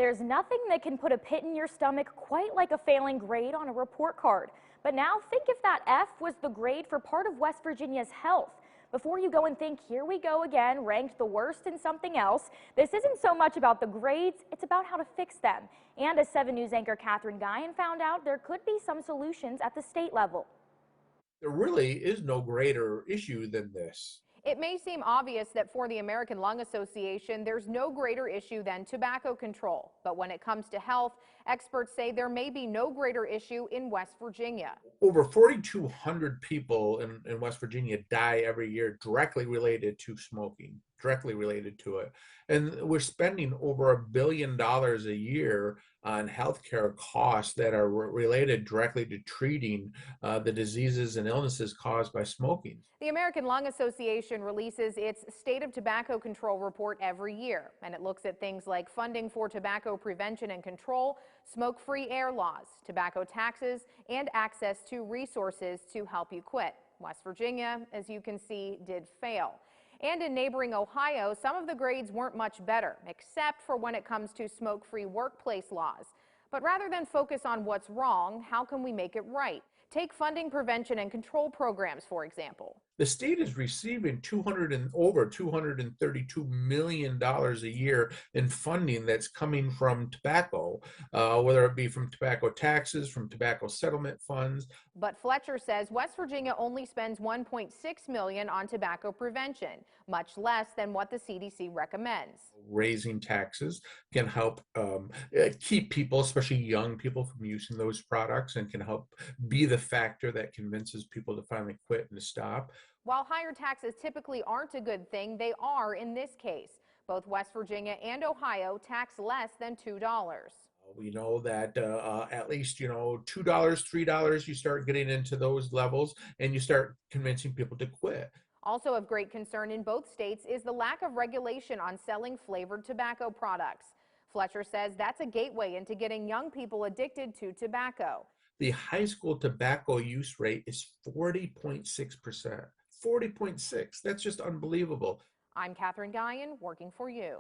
There's nothing that can put a pit in your stomach quite like a failing grade on a report card. But now think if that F was the grade for part of West Virginia's health. Before you go and think, here we go again, ranked the worst in something else, this isn't so much about the grades, it's about how to fix them. And as 7 News anchor Katherine Guyon found out, there could be some solutions at the state level. There really is no greater issue than this. It may seem obvious that for the American Lung Association, there's no greater issue than tobacco control. But when it comes to health, experts say there may be no greater issue in West Virginia. Over 4,200 people in West Virginia die every year directly related to smoking, directly related to it. And we're spending over $1 billion a year on healthcare costs that are related directly to treating the diseases and illnesses caused by smoking. The American Lung Association releases its State of Tobacco Control report every year, and it looks at things like funding for tobacco prevention and control, smoke-free air laws, tobacco taxes, and access to resources to help you quit. West Virginia, as you can see, did fail. And in neighboring Ohio, some of the grades weren't much better, except for when it comes to smoke-free workplace laws. But rather than focus on what's wrong, how can we make it right? Take funding prevention and control programs, for example. The state is receiving over $232 million a year in funding that's coming from tobacco, whether it be from tobacco taxes, from tobacco settlement funds. But Fletcher says West Virginia only spends $1.6 million on tobacco prevention, much less than what the CDC recommends. Raising taxes can help keep people, especially young people, from using those products, and can help be the factor that convinces people to finally quit and to stop. While higher taxes typically aren't a good thing, they are in this case. Both West Virginia and Ohio tax less than $2. We know that at least, $2, $3, you start getting into those levels and you start convincing people to quit. Also of great concern in both states is the lack of regulation on selling flavored tobacco products. Fletcher says that's a gateway into getting young people addicted to tobacco. The high school tobacco use rate is 40.6%. 40.6. That's just unbelievable. I'm Katherine Guyon, working for you.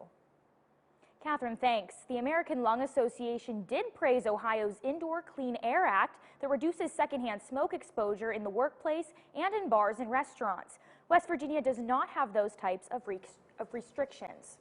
Katherine, thanks. The American Lung Association did praise Ohio's Indoor Clean Air Act that reduces secondhand smoke exposure in the workplace and in bars and restaurants. West Virginia does not have those types of restrictions.